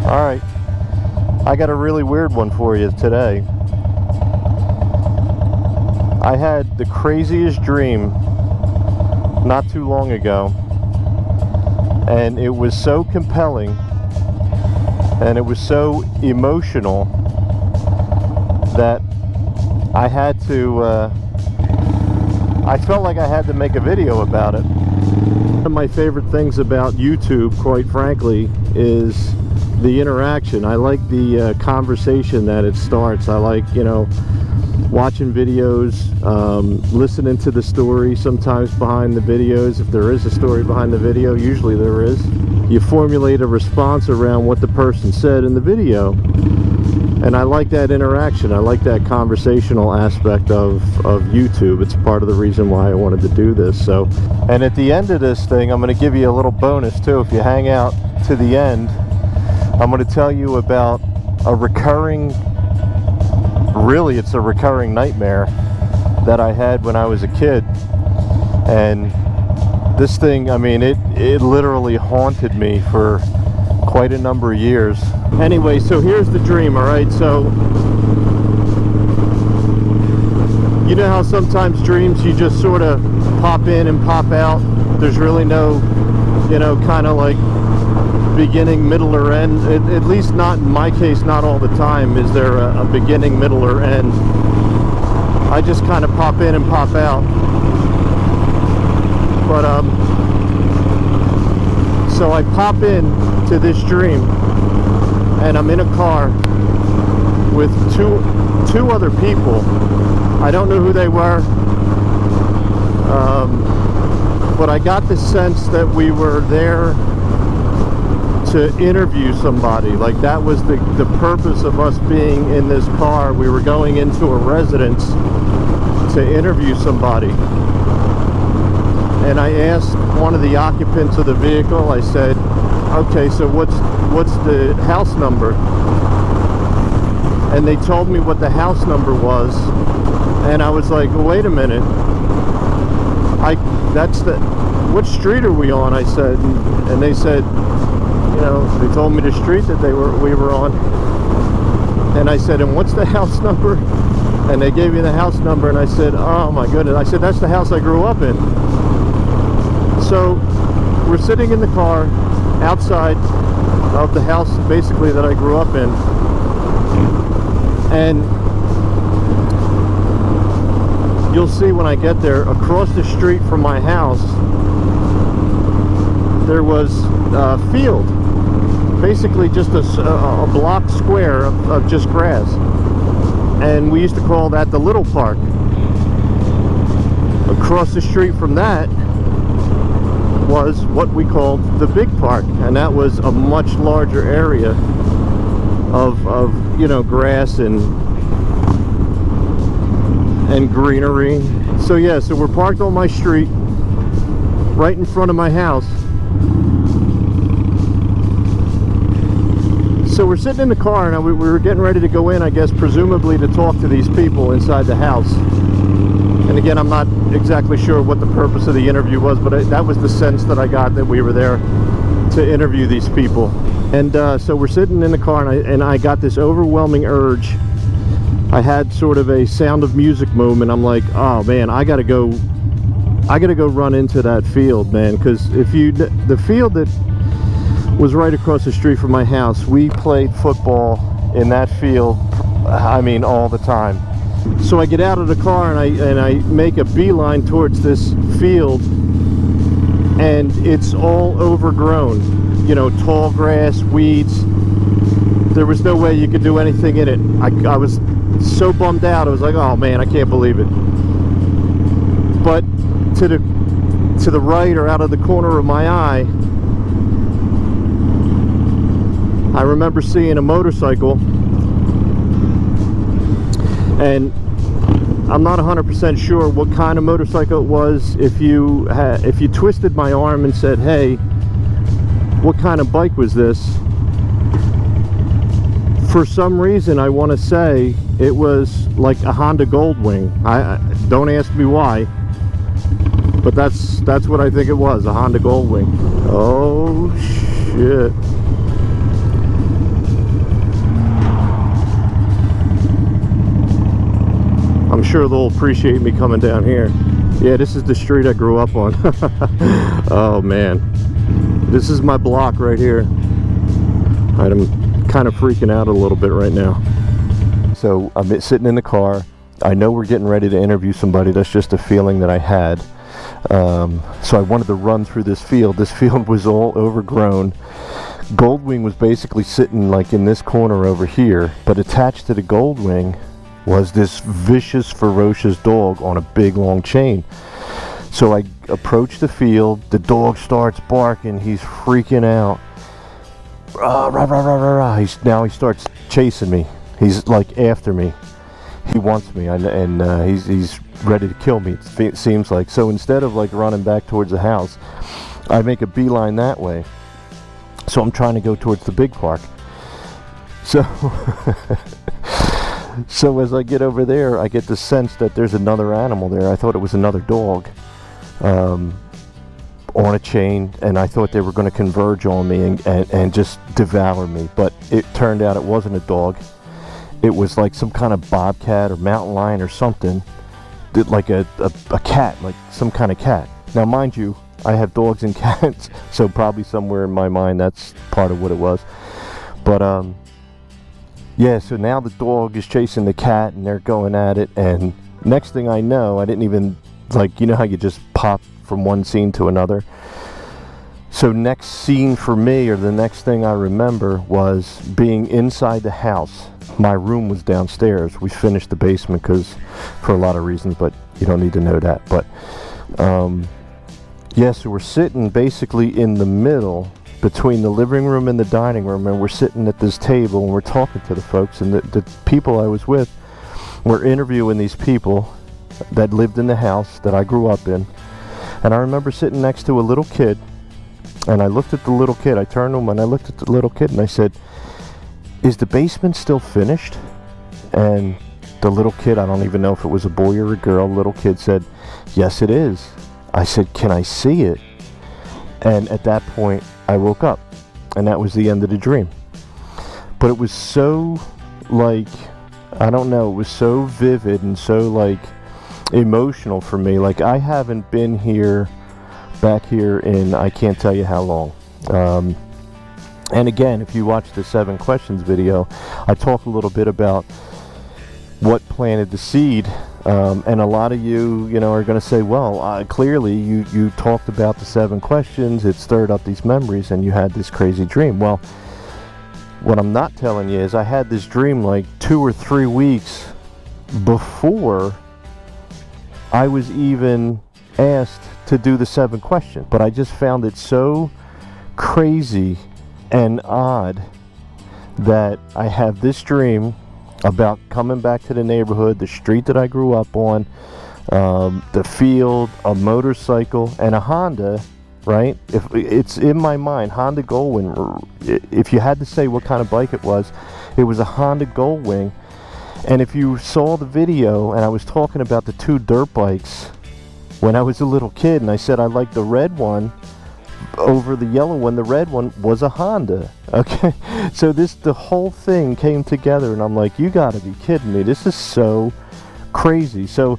Alright, I got a really weird one for you today. I had the craziest dream not too long ago, and it was so compelling and it was so emotional that I had to I felt like I had to make a video about it. One of my favorite things about YouTube, quite frankly, is the interaction. I like the conversation that it starts. I like, you know, watching videos, listening to the story sometimes behind the videos. If there is a story behind the video, usually there is. You formulate a response around what the person said in the video. And I like that interaction. I like that conversational aspect of YouTube. It's part of the reason why I wanted to do this. So, and at the end of this thing, I'm going to give you a little bonus too. If you hang out to the end, I'm going to tell you about a recurring, really it's a recurring nightmare that I had when I was a kid. And this thing, I mean, it literally haunted me for quite a number of years. Anyway, so here's the dream, alright? So, you know how sometimes dreams you just sort of pop in and pop out? There's really no, you know, kind of like beginning, middle, or end. At least not in my case, not all the time is there a beginning, middle, or end. I just kind of pop in and pop out. But so I pop in to this dream, and I'm in a car with two other people. I don't know who they were, but I got the sense that we were there to interview somebody. Like that was the purpose of us being in this car. We were going into a residence to interview somebody. And I asked one of the occupants of the vehicle, I said, okay, so what's the house number? And they told me what the house number was, and I was like, wait a minute, what street are we on? I said, and they said, you know, they told me the street that we were on. And I said, and what's the house number? And they gave me the house number, and I said, oh my goodness. I said, that's the house I grew up in. So we're sitting in the car outside of the house basically that I grew up in, and you'll see when I get there, across the street from my house there was a field, basically just a block square of just grass, and we used to call that the little park. Across the street from that was what we called the big park, and that was a much larger area of you know, grass and greenery. So yeah, so we're parked on my street right in front of my house. So we're sitting in the car, and we were getting ready to go in, I guess presumably to talk to these people inside the house. And again, I'm not exactly sure what the purpose of the interview was, but that was the sense that I got, that we were there to interview these people. And so we're sitting in the car, and I got this overwhelming urge. I had sort of a Sound of Music moment. I'm like, oh man, I gotta go run into that field, man, because the field that was right across the street from my house, we played football in that field, I mean, all the time. So I get out of the car, and I make a beeline towards this field, and it's all overgrown, you know, tall grass, weeds. There was no way you could do anything in it. I was so bummed out. I was like, oh man, I can't believe it. But to the right, or out of the corner of my eye, I remember seeing a motorcycle, and I'm not 100% sure what kind of motorcycle it was. If you twisted my arm and said, hey, what kind of bike was this? For some reason, I want to say it was like a Honda Goldwing. I don't ask me why, but that's what I think it was, a Honda Goldwing. Oh shit. sure they'll appreciate me coming down here. Yeah, this is the street I grew up on. Oh man, this is my block right here. I'm kind of freaking out a little bit right now. So I'm sitting in the car. I know we're getting ready to interview somebody. That's just a feeling that I had. So I wanted to run through this field. This field was all overgrown. Goldwing was basically sitting like in this corner over here, but attached to the Goldwing was this vicious, ferocious dog on a big long chain. So I approach the field. The dog starts barking. He's freaking out. Rah, rah, rah, rah, rah, rah. Now he starts chasing me. He's like after me. He wants me, and he's ready to kill me, it seems like. So instead of like running back towards the house, I make a beeline that way. So I'm trying to go towards the big park. So so as I get over there, I get the sense that there's another animal there. I thought it was another dog on a chain, and I thought they were going to converge on me and just devour me. But it turned out it wasn't a dog. It was like some kind of bobcat or mountain lion or something, like a cat, like some kind of cat. Now mind you, I have dogs and cats, so probably somewhere in my mind that's part of what it was. But yeah, so now the dog is chasing the cat and they're going at it, and next thing I know, I didn't even, like, you know how you just pop from one scene to another? So next scene for me, or the next thing I remember, was being inside the house. My room was downstairs. We finished the basement because, for a lot of reasons, but you don't need to know that. But yeah, so we're sitting basically in the middle between the living room and the dining room, and we're sitting at this table and we're talking to the folks, and the people I was with were interviewing these people that lived in the house that I grew up in. And I remember sitting next to a little kid, and I looked at the little kid. I turned to him and I looked at the little kid and I said, "Is the basement still finished?" And the little kid, I don't even know if it was a boy or a girl, little kid said, "Yes, it is." I said, "Can I see it?" And at that point I woke up, and that was the end of the dream. But it was so, like, I don't know, it was so vivid and so like emotional for me. Like, I haven't been here, back here, in I can't tell you how long. And again, if you watch the 7 questions video, I talk a little bit about what planted the seed, and a lot of you know, are going to say, well, clearly you talked about the 7 questions, it stirred up these memories, and you had this crazy dream. Well, what I'm not telling you is I had this dream like 2 or 3 weeks before I was even asked to do the 7 questions. But I just found it so crazy and odd that I have this dream about coming back to the neighborhood, the street that I grew up on, the field, a motorcycle, and a Honda, right? If it's in my mind, Honda Goldwing. If you had to say what kind of bike it was a Honda Goldwing. And if you saw the video, and I was talking about the 2 dirt bikes when I was a little kid, and I said I liked the red one over the yellow one. The red one was a Honda. Okay, so the whole thing came together, and I'm like, you gotta be kidding me, this is so crazy. So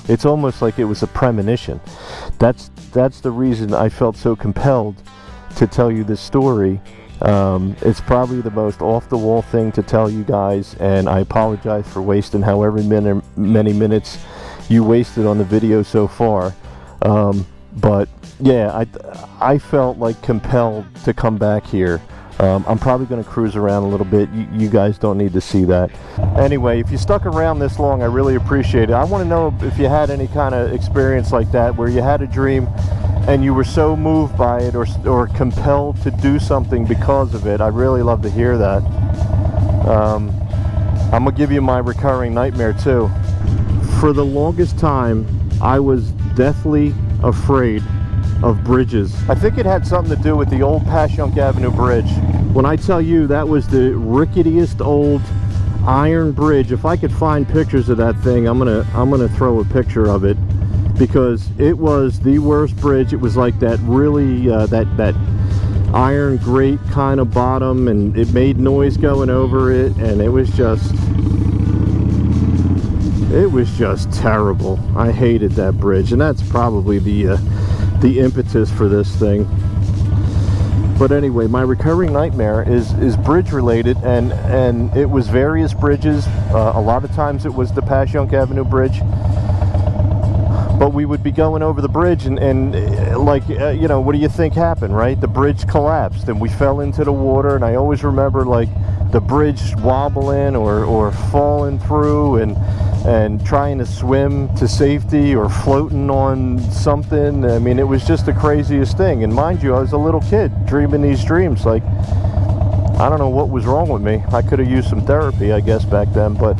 it's almost like it was a premonition. That's the reason I felt so compelled to tell you this story. It's probably the most off-the-wall thing to tell you guys, and I apologize for wasting however many minutes you wasted on the video so far. But yeah, I felt like compelled to come back here. I'm probably going to cruise around a little bit. You guys don't need to see that. Anyway, if you stuck around this long, I really appreciate it. I want to know if you had any kind of experience like that, where you had a dream and you were so moved by it, or compelled to do something because of it. I'd really love to hear that. I'm going to give you my recurring nightmare too. For the longest time, I was deathly afraid of bridges. I think it had something to do with the old Passyunk Avenue Bridge. When I tell you that was the ricketiest old iron bridge, if I could find pictures of that thing, I'm gonna throw a picture of it, because it was the worst bridge. It was like that really that iron grate kind of bottom, and it made noise going over it, and it was just It was just terrible. I hated that bridge, and that's probably the impetus for this thing. But anyway, my recurring nightmare is bridge related, and it was various bridges. A lot of times it was the Passyunk Avenue Bridge. But we would be going over the bridge, and you know, what do you think happened, right? The bridge collapsed, and we fell into the water, and I always remember, like, the bridge wobbling or falling through, and trying to swim to safety or floating on something. I mean, it was just the craziest thing. And mind you, I was a little kid dreaming these dreams. Like, I don't know what was wrong with me. I could have used some therapy, I guess, back then, but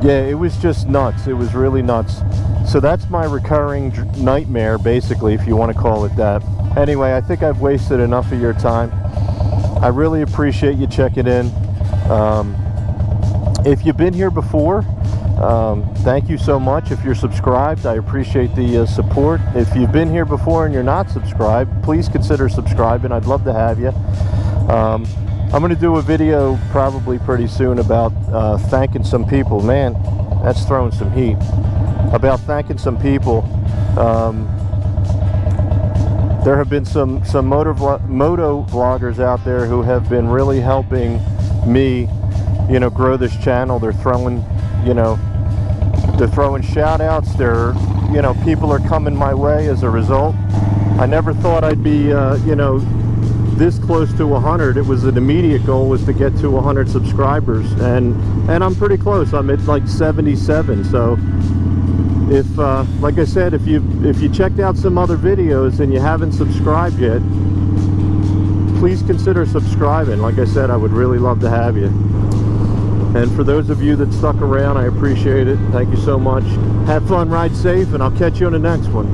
yeah, it was just nuts. It was really nuts. So that's my recurring nightmare, basically, if you want to call it that. Anyway, I think I've wasted enough of your time. I really appreciate you checking in. If you've been here before, thank you so much. If you're subscribed, I appreciate the support. If you've been here before and you're not subscribed, please consider subscribing. I'd love to have you. I'm going to do a video probably pretty soon about thanking some people. Man, that's throwing some heat. About thanking some people. There have been some moto vloggers out there who have been really helping me, you know, grow this channel. They're throwing, you know, they're throwing shout outs. They're, you know, people are coming my way as a result. I never thought I'd be, you know, this close to 100. It was an immediate goal, was to get to 100 subscribers, and I'm pretty close. I'm at like 77. So if like I said, if you checked out some other videos and you haven't subscribed yet, please consider subscribing. Like I said, I would really love to have you. And for those of you that stuck around, I appreciate it. Thank you so much. Have fun, ride safe, and I'll catch you on the next one.